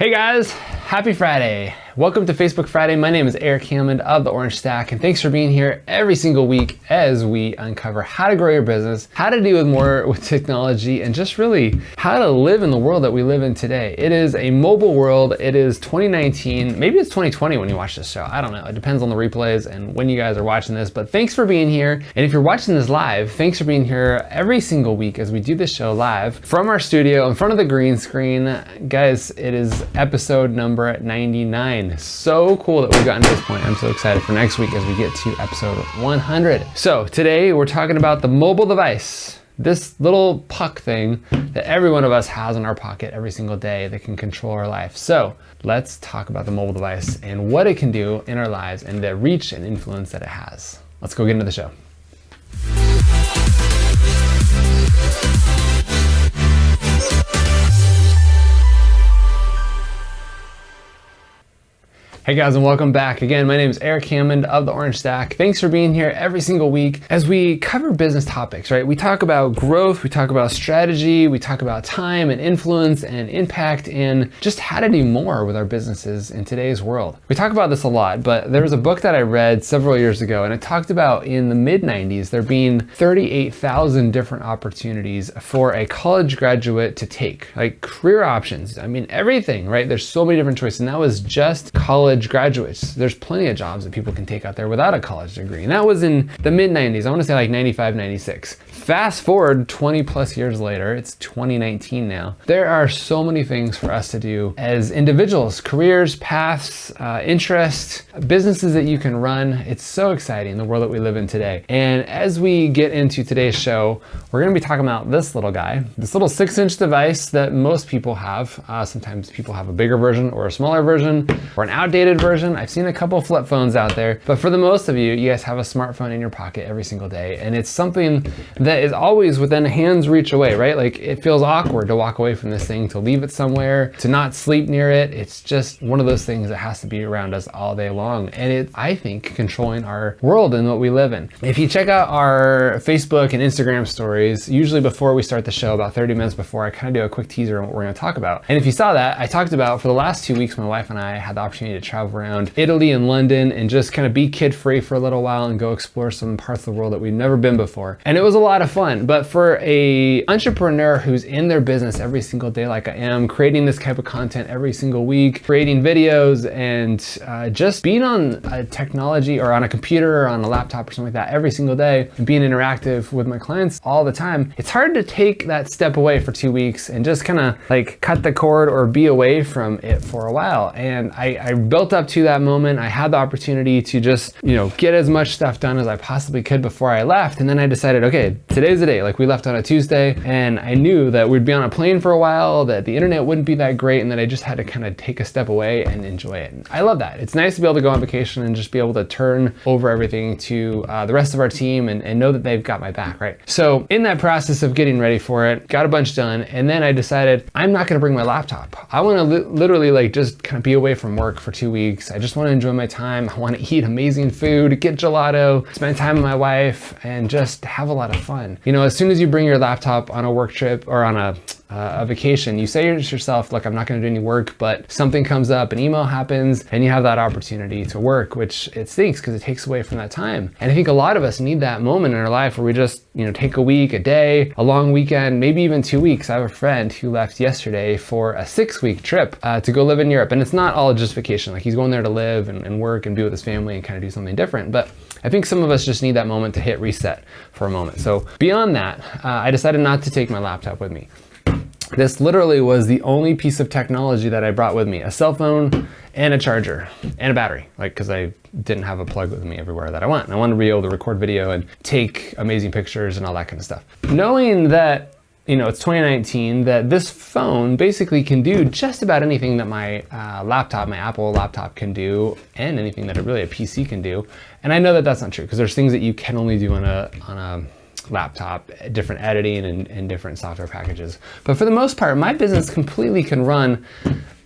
Hey guys, happy Friday. Welcome to Facebook Friday. My name is Erik Hammond of the Orange Stack, and thanks for being here every single week as we uncover how to grow your business, how to deal with more with technology, and just really how to live in the world that we live in today. It is a mobile world. It is 2019. Maybe it's 2020 when you watch this show. I don't know. It depends on the replays and when you guys are watching this, but thanks for being here. And if you're watching this live, thanks for being here every single week as we do this show live from our studio in front of the green screen. Guys, it is episode number 99. So cool that we've gotten to this point. I'm so excited for next week as we get to episode 100. So today we're talking about the mobile device, this little puck thing that every one of us has in our pocket every single day that can control our life. So let's talk about the mobile device and what it can do in our lives and the reach and influence that it has. Let's go get into the show. Hey guys, and welcome back. Again, my name is Erik Hammond of the Orange Stack. Thanks for being here every single week as we cover business topics, right? We talk about growth, we talk about strategy, we talk about time and influence and impact and just how to do more with our businesses in today's world. We talk about this a lot, but there was a book that I read several years ago, and it talked about in the mid-90s there being 38,000 different opportunities for a college graduate to take, like career options. I mean, everything, right? There's so many different choices, and that was just college graduates. There's plenty of jobs that people can take out there without a college degree. And that was in the mid 90s. I want to say like 95, 96. Fast forward 20 plus years later, it's 2019 now. There are so many things for us to do as individuals, careers, paths, interests, businesses that you can run. It's so exciting, the world that we live in today. And as we get into today's show, we're going to be talking about this little guy, this little 6-inch device that most people have. Sometimes people have a bigger version or a smaller version or an outdated version. I've seen a couple flip phones out there, but for the most of you, you guys have a smartphone in your pocket every single day, and it's something that is always within hand's reach away, right? Like it feels awkward to walk away from this thing, to leave it somewhere, to not sleep near it. It's just one of those things that has to be around us all day long, and it's, I think, controlling our world and what we live in. If you check out our Facebook and Instagram stories, usually before we start the show, about 30 minutes before, I kind of do a quick teaser on what we're going to talk about. And if you saw that, I talked about for the last 2 weeks, my wife and I had the opportunity to travel around Italy and London and just kind of be kid-free for a little while and go explore some parts of the world that we've never been before. And it was a lot of fun. But for a entrepreneur who's in their business every single day like I am, creating this type of content every single week, creating videos and just being on a technology or on a computer or on a laptop or something like that every single day and being interactive with my clients all the time, it's hard to take that step away for 2 weeks and just kind of like cut the cord or be away from it for a while. And I built up to that moment. I had the opportunity to just, get as much stuff done as I possibly could before I left. And then I decided, okay, today's the day. Like we left on a Tuesday, and I knew that we'd be on a plane for a while, that the internet wouldn't be that great, and that I just had to kind of take a step away and enjoy it. And I love that. It's nice to be able to go on vacation and just be able to turn over everything to the rest of our team and know that they've got my back, right? So in that process of getting ready for it, got a bunch done, and then I decided I'm not going to bring my laptop. I want to literally like just kind of be away from work for 2 weeks. I just want to enjoy my time. I want to eat amazing food, get gelato, spend time with my wife, and just have a lot of fun. As soon as you bring your laptop on a work trip or on a vacation, you say to yourself, look, I'm not going to do any work, but something comes up, an email happens, and you have that opportunity to work, which it stinks because it takes away from that time. And I think a lot of us need that moment in our life where we just, take a week, a day, a long weekend, maybe even 2 weeks. I have a friend who left yesterday for a 6-week trip to go live in Europe. And it's not all just vacation. Like he's going there to live and work and be with his family and kind of do something different. But I think some of us just need that moment to hit reset for a moment. So beyond that, I decided not to take my laptop with me. This literally was the only piece of technology that I brought with me, a cell phone and a charger and a battery, because I didn't have a plug with me everywhere that I went. And I wanted to be able to record video and take amazing pictures and all that kind of stuff. Knowing that, it's 2019, that this phone basically can do just about anything that my laptop, my Apple laptop can do, and anything that really a PC can do. And I know that that's not true because there's things that you can only do on a laptop, different editing and different software packages. But for the most part, my business completely can run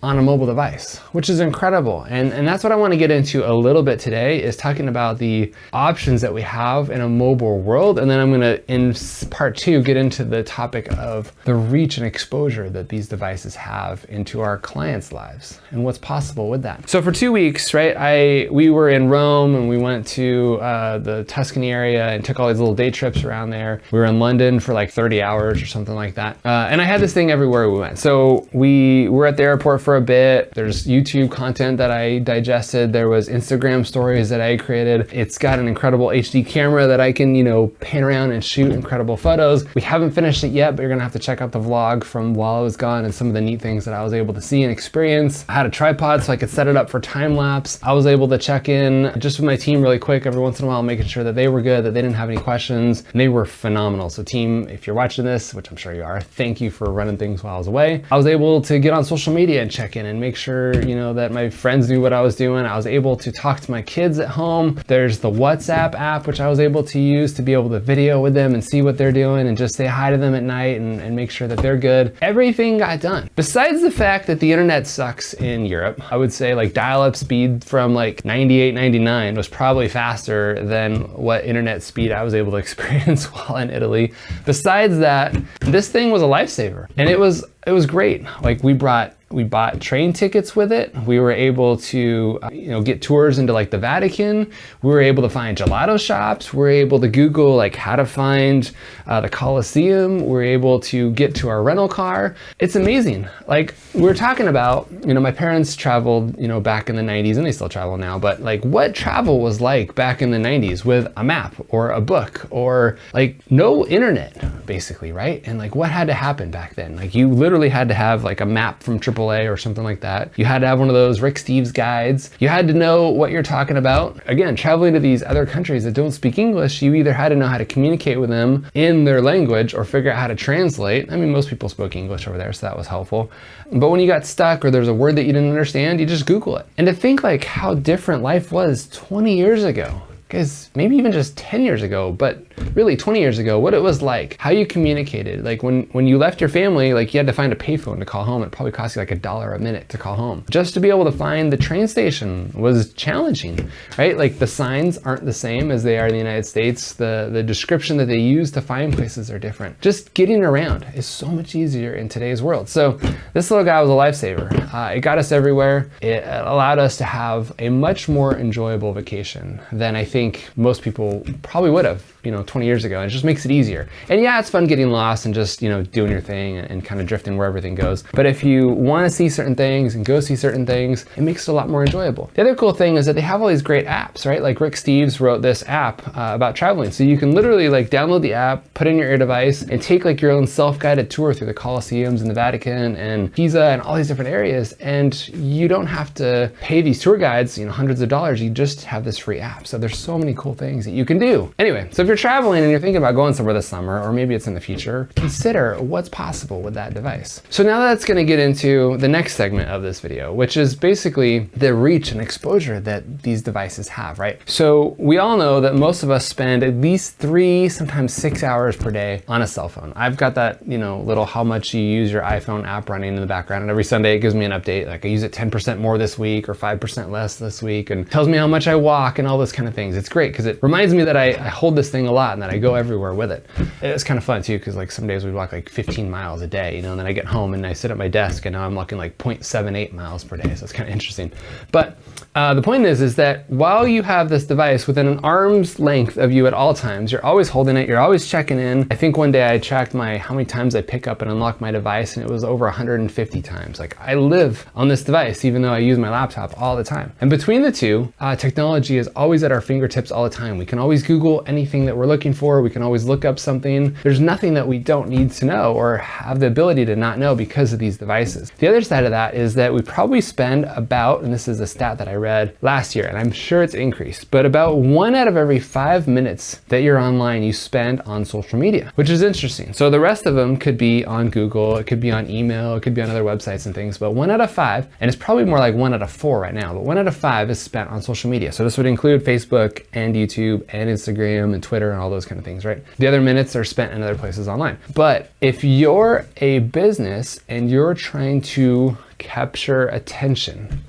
on a mobile device, which is incredible. And that's what I want to get into a little bit today, is talking about the options that we have in a mobile world. And then I'm going to, in part 2, get into the topic of the reach and exposure that these devices have into our clients' lives and what's possible with that. So for 2 weeks, right, we were in Rome, and we went to the Tuscany area and took all these little day trips around there. We were in London for like 30 hours or something like that. And I had this thing everywhere we went. So we were at the airport for a bit. There's YouTube content that I digested. There was Instagram stories that I created. It's got an incredible HD camera that I can, pan around and shoot incredible photos. We haven't finished it yet, but you're gonna have to check out the vlog from while I was gone and some of the neat things that I was able to see and experience. I had a tripod so I could set it up for time lapse. I was able to check in just with my team really quick every once in a while, making sure that they were good, that they didn't have any questions, and they were phenomenal. So team, if you're watching this, which I'm sure you are, thank you for running things while I was away. I was able to get on social media and check in and make sure, that my friends knew what I was doing. I was able to talk to my kids at home. There's the WhatsApp app, which I was able to use to be able to video with them and see what they're doing and just say hi to them at night and make sure that they're good. Everything got done. Besides the fact that the internet sucks in Europe, I would say like dial-up speed from like 98, 99 was probably faster than what internet speed I was able to experience while in Italy. Besides that, this thing was a lifesaver, and it was great. Like we bought train tickets with it. We were able to, get tours into like the Vatican. We were able to find gelato shops. We were able to Google like how to find the Colosseum. We were able to get to our rental car. It's amazing. Like we were talking about, my parents traveled, back in the 90s, and they still travel now, but like what travel was like back in the 90s with a map or a book or like no internet basically, right? And like what had to happen back then? Like you literally had to have like a map from AAA or something like that. You had to have one of those Rick Steves guides. You had to know what you're talking about. Again, traveling to these other countries that don't speak English, you either had to know how to communicate with them in their language or figure out how to translate. I mean, most people spoke English over there, so that was helpful. But when you got stuck or there's a word that you didn't understand, you just Google it. And to think like how different life was 20 years ago. Guys, maybe even just 10 years ago, but really 20 years ago, what it was like, how you communicated. Like when you left your family, like you had to find a payphone to call home. It probably cost you like $1 a minute to call home. Just to be able to find the train station was challenging, right? Like the signs aren't the same as they are in the United States. The description that they use to find places are different. Just getting around is so much easier in today's world. So this little guy was a lifesaver. It got us everywhere. It allowed us to have a much more enjoyable vacation than I think most people probably would have, 20 years ago. And it just makes it easier. And yeah, it's fun getting lost and just, doing your thing and kind of drifting where everything goes. But if you want to see certain things and go see certain things, it makes it a lot more enjoyable. The other cool thing is that they have all these great apps, right? Like Rick Steves wrote this app about traveling. So you can literally like download the app, put in your ear device and take like your own self-guided tour through the Colosseums and the Vatican and Pisa and all these different areas. And you don't have to pay these tour guides, hundreds of dollars. You just have this free app. So there's so many cool things that you can do. Anyway, so if you're traveling and you're thinking about going somewhere this summer, or maybe it's in the future, consider what's possible with that device. So now that's going to get into the next segment of this video, which is basically the reach and exposure that these devices have, right? So we all know that most of us spend at least 3, sometimes 6 hours per day on a cell phone. I've got that, little how much you use your iPhone app running in the background, and every Sunday it gives me an update. Like I use it 10% more this week or 5% less this week, and tells me how much I walk and all those kind of things. It's great because it reminds me that I hold this thing a lot and that I go everywhere with it. It's kind of fun too, because like some days we walk like 15 miles a day, and then I get home and I sit at my desk and now I'm walking like 0.78 miles per day. So it's kind of interesting. But the point is that while you have this device within an arm's length of you at all times, you're always holding it, you're always checking in. I think one day I tracked how many times I pick up and unlock my device, and it was over 150 times. Like I live on this device, even though I use my laptop all the time. And between the two, technology is always at our fingertips all the time. We can always Google anything that we're looking for. We can always look up something. There's nothing that we don't need to know or have the ability to not know because of these devices. The other side of that is that we probably spend about, and this is a stat that I read last year, and I'm sure it's increased, but about 1 out of every 5 minutes that you're online, you spend on social media, which is interesting. So the rest of them could be on Google, it could be on email, it could be on other websites and things, but 1 out of 5, and it's probably more like 1 out of 4 right now, but 1 out of 5 is spent on social media. So this would include Facebook and YouTube and Instagram and Twitter and all those kind of things, right? The other minutes are spent in other places online. But if you're a business and you're trying to capture attention.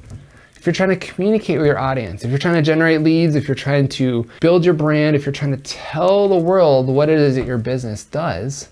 If you're trying to communicate with your audience, if you're trying to generate leads, if you're trying to build your brand, if you're trying to tell the world what it is that your business does,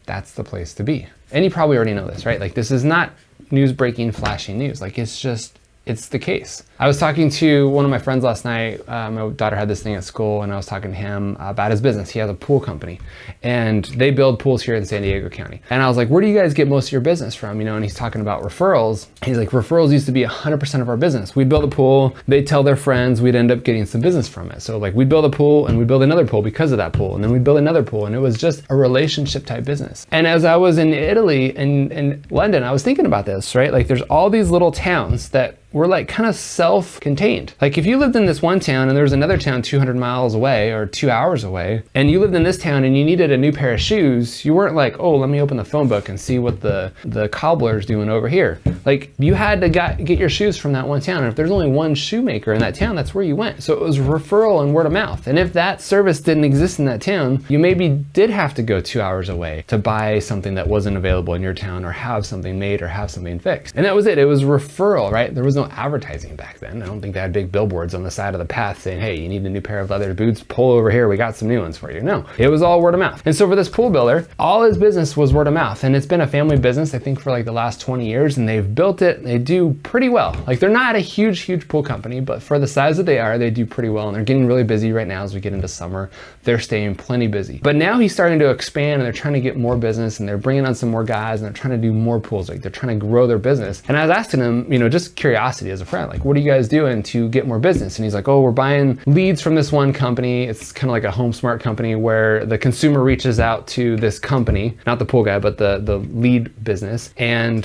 that's the place to be. And you probably already know this, right? Like, this is not news breaking, flashing news. Like, it's the case. I was talking to one of my friends last night. My daughter had this thing at school, and I was talking to him about his business. He has a pool company, and they build pools here in San Diego County. And I was like, where do you guys get most of your business from? And he's talking about referrals. He's like, referrals used to be 100% of our business. We'd build a pool, they'd tell their friends, we'd end up getting some business from it. So like, we'd build a pool and we'd build another pool because of that pool. And then we'd build another pool, and it was just a relationship type business. And as I was in Italy and London, I was thinking about this, right? Like, there's all these little towns that were like kind of self-contained. Like, if you lived in this one town and there was another town 200 miles away or 2 hours away, and you lived in this town and you needed a new pair of shoes, you weren't like, oh, let me open the phone book and see what the cobbler's doing over here. Like, you had to get your shoes from that one town. And if there's only one shoemaker in that town, that's where you went. So it was referral and word of mouth. And if that service didn't exist in that town, you maybe did have to go 2 hours away to buy something that wasn't available in your town, or have something made, or have something fixed. And that was it. It was referral, right? There was no advertising back then. I don't think they had big billboards on the side of the path saying, hey, you need a new pair of leather boots, pull over here, we got some new ones for you. No, it was all word of mouth. And so for this pool builder, all his business was word of mouth. And it's been a family business, I think, for like the last 20 years, and they've built it. They do pretty well. Like, they're not a huge pool company, but for the size that they are, they do pretty well. And they're getting really busy right now as we get into summer. They're staying plenty busy. But now he's starting to expand, and they're trying to get more business, and they're bringing on some more guys, and they're trying to do more pools. Like, they're trying to grow their business. And I was asking him, just curiosity as a friend, like, what are you guys doing to get more business? And he's like, oh, we're buying leads from this one company. It's kind of like a home smart company where the consumer reaches out to this company, not the pool guy, but the lead business. And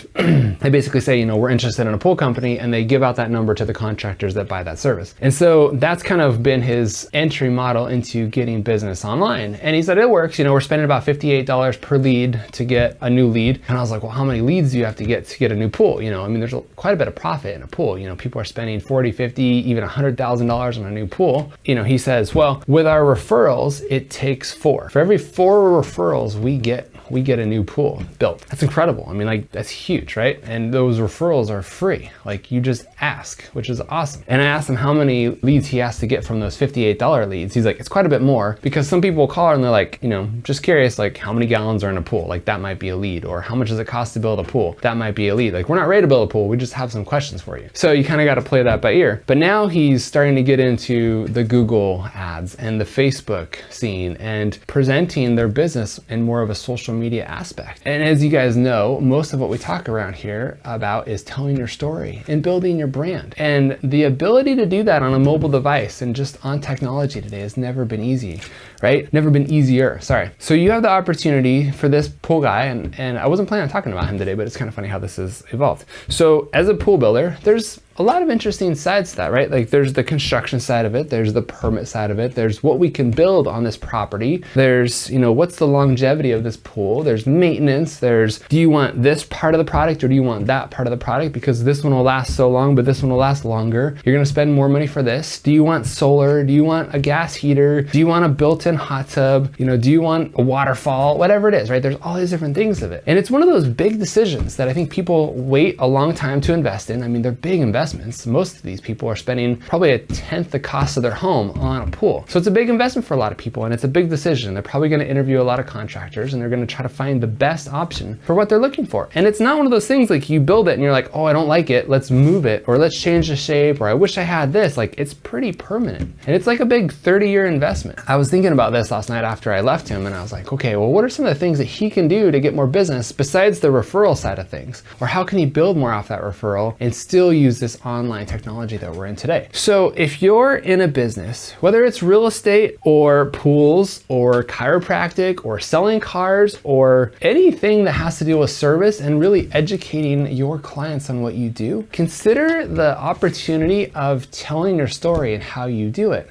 they basically say, we're interested in a pool company, and they give out that number to the contractors that buy that service. And so that's kind of been his entry model into getting business online. And he said, it works. We're spending about $58 per lead to get a new lead. And I was like, well, how many leads do you have to get a new pool? There's quite a bit of profit in a pool. People are spending $40, $50, even $100,000 on a new pool. He says, well, with our referrals, it takes 4. For every 4 referrals we get a new pool built. That's incredible. That's huge, right? And those referrals are free. Like, you just ask, which is awesome. And I asked him how many leads he has to get from those $58 leads. He's like, it's quite a bit more, because some people will call and they're like, just curious, like, how many gallons are in a pool? Like, that might be a lead. Or how much does it cost to build a pool? That might be a lead. Like, we're not ready to build a pool. We just have some questions for you. So you kind of got to play that by ear. But now he's starting to get into the Google ads and the Facebook scene and presenting their business in more of a social media aspect. And as you guys know, most of what we talk around here about is telling your story and building your brand. And the ability to do that on a mobile device and just on technology today has never been easy, right? Never been easier, sorry. So you have the opportunity for this pool guy, and I wasn't planning on talking about him today, but it's kind of funny how this has evolved. So as a pool builder, there's a lot of interesting sides to that, right? Like, there's the construction side of it, there's the permit side of it, there's what we can build on this property, there's, what's the longevity of this pool, there's maintenance, there's, do you want this part of the product or do you want that part of the product? Because this one will last so long, but this one will last longer. You're gonna spend more money for this. Do you want solar? Do you want a gas heater? Do you want a built-in hot tub? Do you want a waterfall? Whatever it is, right? There's all these different things of it. And it's one of those big decisions that I think people wait a long time to invest in. They're big investments. Most of these people are spending probably 1/10 the cost of their home on a pool. So it's a big investment for a lot of people, and it's a big decision. They're probably going to interview a lot of contractors, and they're going to try to find the best option for what they're looking for. And it's not one of those things like you build it and you're like, oh, I don't like it, let's move it, or let's change the shape, or I wish I had this. Like, it's pretty permanent. And it's like a big 30-year investment. I was thinking about this last night after I left him, and I was like, okay, well, what are some of the things that he can do to get more business besides the referral side of things? Or how can he build more off that referral and still use this online technology that we're in today? So if you're in a business, whether it's real estate or pools or chiropractic or selling cars or anything that has to do with service and really educating your clients on what you do, consider the opportunity of telling your story and how you do it.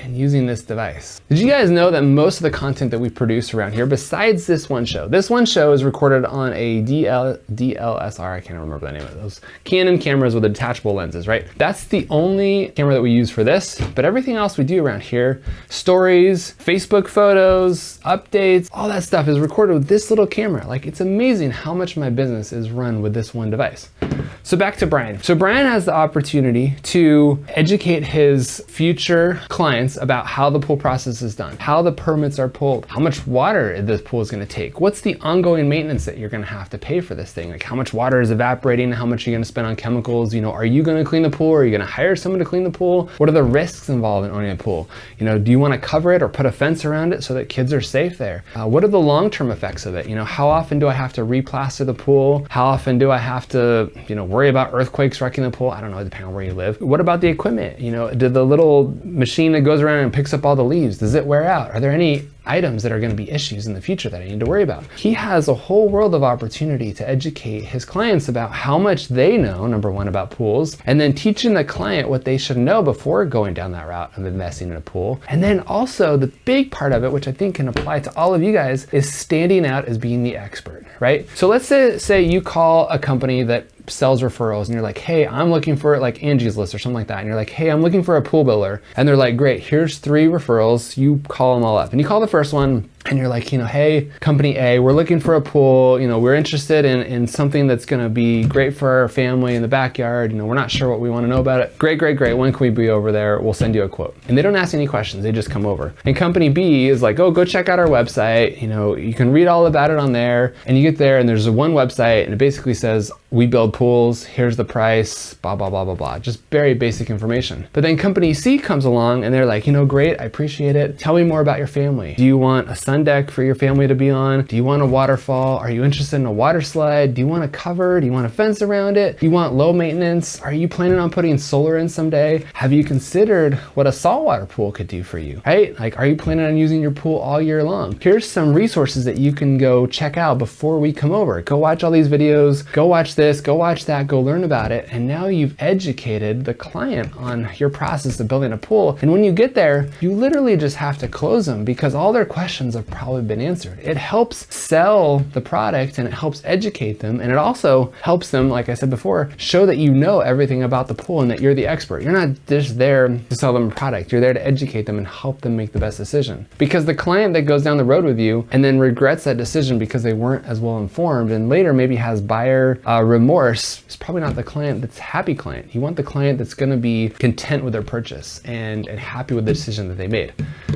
and using this device. Did you guys know that most of the content that we produce around here, besides this one show is recorded on a DLSR, I can't remember the name of those, Canon cameras with detachable lenses, right? That's the only camera that we use for this, but everything else we do around here, stories, Facebook photos, updates, all that stuff is recorded with this little camera. Like, it's amazing how much of my business is run with this one device. So back to Brian. So Brian has the opportunity to educate his future clients about how the pool process is done, how the permits are pulled, how much water this pool is going to take, what's the ongoing maintenance that you're going to have to pay for this thing, like how much water is evaporating, how much are you going to spend on chemicals, are you going to clean the pool, or are you going to hire someone to clean the pool? What are the risks involved in owning a pool? Do you want to cover it or put a fence around it so that kids are safe there? What are the long-term effects of it? How often do I have to replaster the pool? How often do I have to, worry about earthquakes wrecking the pool? I don't know, depending on where you live. What about the equipment? Did the little machine that goes around and picks up all the leaves, does it wear out? Are there any items that are going to be issues in the future that I need to worry about? He has a whole world of opportunity to educate his clients about how much they know, number one, about pools, and then teaching the client what they should know before going down that route of investing in a pool. And then also the big part of it, which I think can apply to all of you guys, is standing out as being the expert, right? So let's say you call a company that sells referrals and you're like, hey, I'm looking for, like Angie's List or something like that. And you're like, hey, I'm looking for a pool builder. And they're like, great, here's 3 referrals. You call them all up. And you call the first one and you're like, hey, company A, we're looking for a pool. We're interested in something that's going to be great for our family in the backyard. We're not sure what we want to know about it. Great. When can we be over there? We'll send you a quote. And they don't ask any questions. They just come over. And company B is like, oh, go check out our website. You can read all about it on there. And you get there and there's one website and it basically says, we build pools, here's the price, blah, blah, blah, blah, blah. Just very basic information. But then company C comes along and they're like, great, I appreciate it. Tell me more about your family. Do you want a sun deck for your family to be on? Do you want a waterfall? Are you interested in a water slide? Do you want a cover? Do you want a fence around it? Do you want low maintenance? Are you planning on putting solar in someday? Have you considered what a saltwater pool could do for you, right? Like, are you planning on using your pool all year long? Here's some resources that you can go check out before we come over. Go watch all these videos, go watch this, go watch that, go learn about it. And now you've educated the client on your process of building a pool. And when you get there, you literally just have to close them because all their questions have probably been answered. It helps sell the product and it helps educate them. And it also helps them, like I said before, show that you know everything about the pool and that you're the expert. You're not just there to sell them a product. You're there to educate them and help them make the best decision. Because the client that goes down the road with you and then regrets that decision because they weren't as well informed and later maybe has buyer remorse is probably not the client that's happy client. You want the client that's going to be content with their purchase and happy with the decision that they made.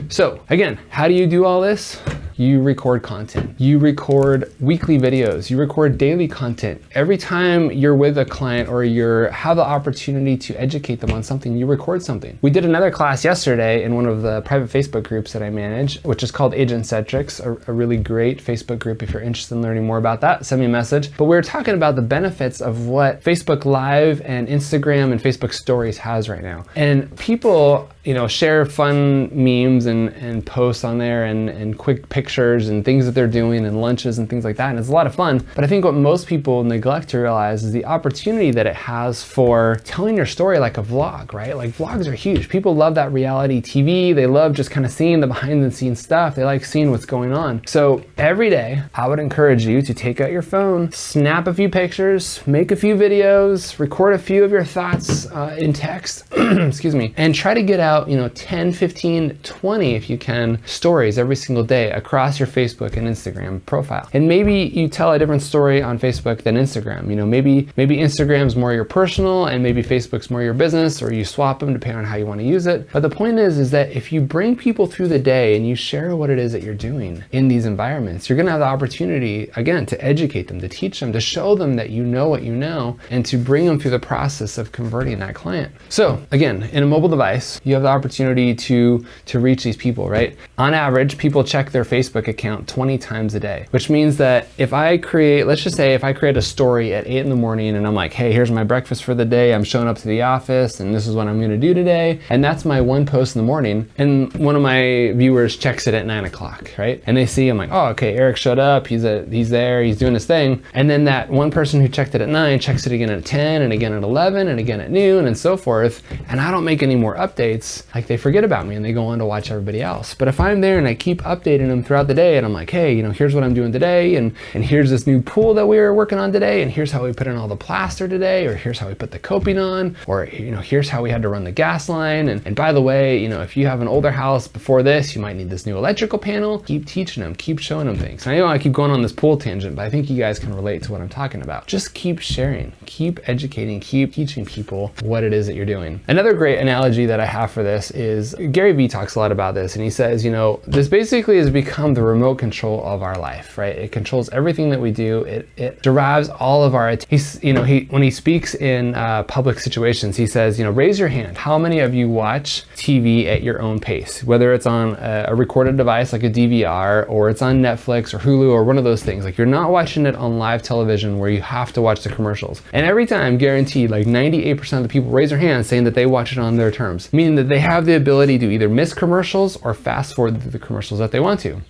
So again, how do you do all this? You record content. You record weekly videos. You record daily content. Every time you're with a client or have the opportunity to educate them on something, you record something. We did another class yesterday in one of the private Facebook groups that I manage, which is called Agentcentrics, a really great Facebook group. If you're interested in learning more about that, send me a message. But we were talking about the benefits of what Facebook Live and Instagram and Facebook Stories has right now. And people, share fun memes and posts on there and quick pictures and things that they're doing and lunches and things like that. And it's a lot of fun. But I think what most people neglect to realize is the opportunity that it has for telling your story like a vlog, right? Like vlogs are huge. People love that reality TV. They love just kind of seeing the behind the scenes stuff. They like seeing what's going on. So every day I would encourage you to take out your phone, snap a few pictures, make a few videos, record a few of your thoughts in text, excuse me, and try to get out 10, 15, 20 if you can stories every single day across your Facebook and Instagram profile. And maybe you tell a different story on Facebook than Instagram. Maybe Instagram's more your personal and maybe Facebook's more your business, or you swap them depending on how you want to use it. But the point is that if you bring people through the day and you share what it is that you're doing in these environments, you're going to have the opportunity, again, to educate them, to teach them, to show them that you know what you know, and to bring them through the process of converting that client. So again, in a mobile device, you have the opportunity to reach these people, right? On average, people check their Facebook Facebook account 20 times a day, which means that if I create, let's just say if I create a story at 8 in the morning and I'm like, hey, here's my breakfast for the day, I'm showing up to the office and this is what I'm gonna do today, and that's my one post in the morning, and one of my viewers checks it at 9 o'clock, right? And they see, I'm like, oh, okay, Erik showed up, he's there, he's doing his thing, and then that one person who checked it at 9 checks it again at 10 and again at 11 and again at noon and so forth, and I don't make any more updates, like they forget about me and they go on to watch everybody else. But if I'm there and I keep updating them throughout the day and I'm like, hey, here's what I'm doing today, and here's this new pool that we were working on today, and here's how we put in all the plaster today, or here's how we put the coping on, or here's how we had to run the gas line, and by the way, if you have an older house before this, you might need this new electrical panel. Keep teaching them, keep showing them things. And I know I keep going on this pool tangent, but I think you guys can relate to what I'm talking about. Just keep sharing, keep educating, keep teaching people what it is that you're doing. Another great analogy that I have for this is Gary Vee talks a lot about this, and he says, this basically has become the remote control of our life, right? It controls everything that we do. It derives all of our, when he speaks in public situations, he says, raise your hand. How many of you watch TV at your own pace? Whether it's on a recorded device like a DVR, or it's on Netflix or Hulu or one of those things. Like, you're not watching it on live television where you have to watch the commercials. And every time, guaranteed, like 98% of the people raise their hands saying that they watch it on their terms, meaning that they have the ability to either miss commercials or fast forward the commercials that they want to.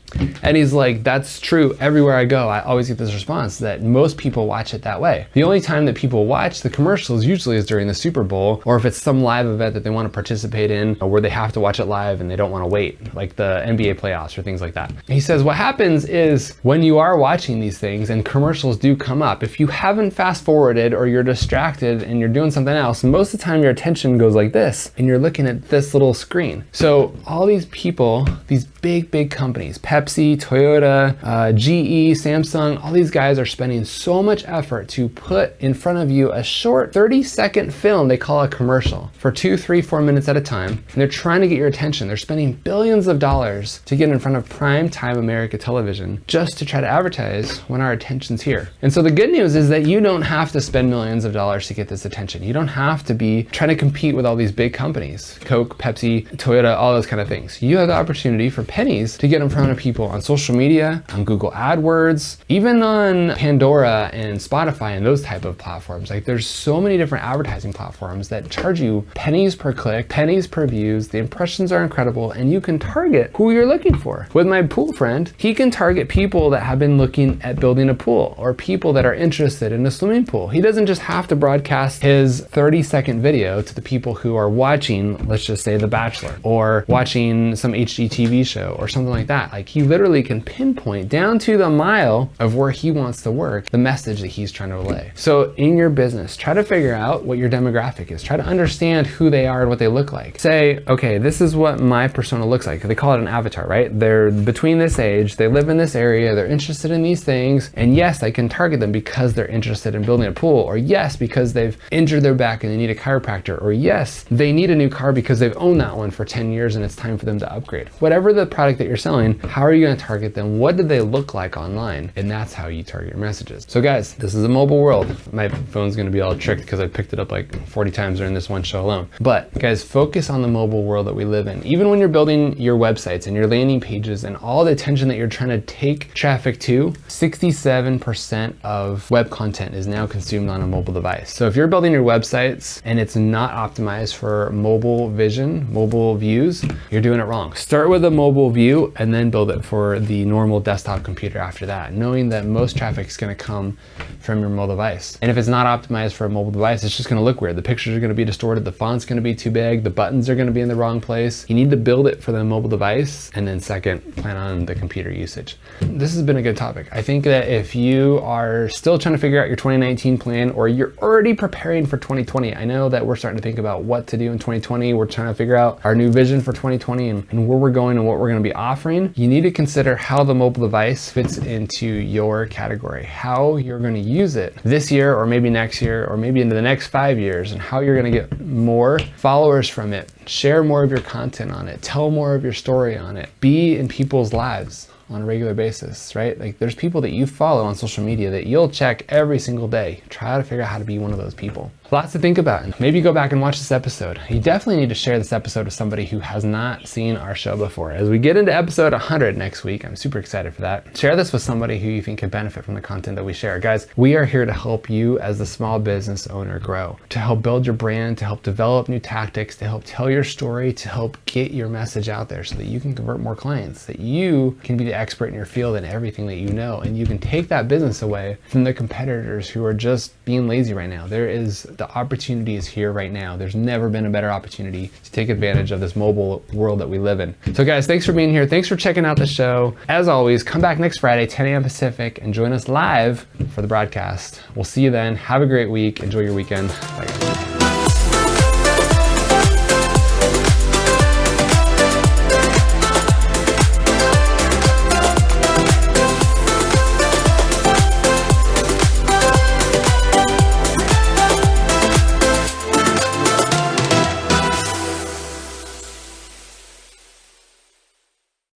And he's like, that's true everywhere I go. I always get this response that most people watch it that way. The only time that people watch the commercials usually is during the Super Bowl, or if it's some live event that they want to participate in, or where they have to watch it live and they don't want to wait, like the NBA playoffs or things like that. He says what happens is when you are watching these things and commercials do come up, if you haven't fast forwarded or you're distracted and you're doing something else, most of the time your attention goes like this and you're looking at this little screen. So all these people, these big companies, Pepsi, Toyota, GE, Samsung, all these guys are spending so much effort to put in front of you a short 30-second film they call a commercial for 2, 3, 4 minutes at a time. And they're trying to get your attention. They're spending billions of dollars to get in front of prime time America television just to try to advertise when our attention's here. And so the good news is that you don't have to spend millions of dollars to get this attention. You don't have to be trying to compete with all these big companies, Coke, Pepsi, Toyota, all those kind of things. You have the opportunity for pennies to get in front of people on social media, on Google AdWords, even on Pandora and Spotify and those type of platforms. Like, there's so many different advertising platforms that charge you pennies per click, pennies per views. The impressions are incredible, and you can target who you're looking for. With my pool friend, he can target people that have been looking at building a pool, or people that are interested in a swimming pool. He doesn't just have to broadcast his 30-second video to the people who are watching, let's just say, The Bachelor, or watching some HGTV show or something like that. Like, he literally can pinpoint down to the mile of where he wants to work the message that he's trying to relay. So in your business, try to figure out what your demographic is. Try to understand who they are and what they look like. Say, okay, this is what my persona looks like. They call it an avatar, right? They're between this age, they live in this area, they're interested in these things, and yes, I can target them because they're interested in building a pool, or yes, because they've injured their back and they need a chiropractor, or yes, they need a new car because they've owned that one for 10 years and it's time for them to upgrade. Whatever the product that you're selling, how are you going to target them? What do they look like online? And that's how you target your messages. So guys, this is a mobile world. My phone's going to be all tricked because I picked it up like 40 times during this one show alone. But guys, focus on the mobile world that we live in. Even when you're building your websites and your landing pages and all the attention that you're trying to take traffic to, 67% of web content is now consumed on a mobile device. So if you're building your websites and it's not optimized for mobile vision, mobile views, you're doing it wrong. Start with a mobile view and then build it for the normal desktop computer after that, knowing that most traffic is going to come from your mobile device. And if it's not optimized for a mobile device, it's just going to look weird. The pictures are going to be distorted, the font's going to be too big, the buttons are going to be in the wrong place. You need to build it for the mobile device, and then second, plan on the computer usage. This has been a good topic. I think that if you are still trying to figure out your 2019 plan, or you're already preparing for 2020, I know that we're starting to think about what to do in 2020. We're trying to figure out our new vision for 2020 and where we're going and what we're going to be offering. You need to consider how the mobile device fits into your category, how you're going to use it this year, or maybe next year, or maybe into the next 5 years, and how you're going to get more followers from it, share more of your content on it, tell more of your story on it, be in people's lives on a regular basis, right? Like, there's people that you follow on social media that you'll check every single day. Try to figure out how to be one of those people. Lots to think about. Maybe go back and watch this episode. You definitely need to share this episode with somebody who has not seen our show before. As we get into episode 100 next week, I'm super excited for that. Share this with somebody who you think could benefit from the content that we share. Guys, we are here to help you as the small business owner grow, to help build your brand, to help develop new tactics, to help tell your story, to help get your message out there so that you can convert more clients, that you can be the expert in your field and everything that you know, and you can take that business away from the competitors who are just being lazy right now. The opportunity is here right now. There's never been a better opportunity to take advantage of this mobile world that we live in. So guys, thanks for being here. Thanks for checking out the show. As always, come back next Friday, 10 a.m. Pacific, and join us live for the broadcast. We'll see you then. Have a great week. Enjoy your weekend. Bye guys.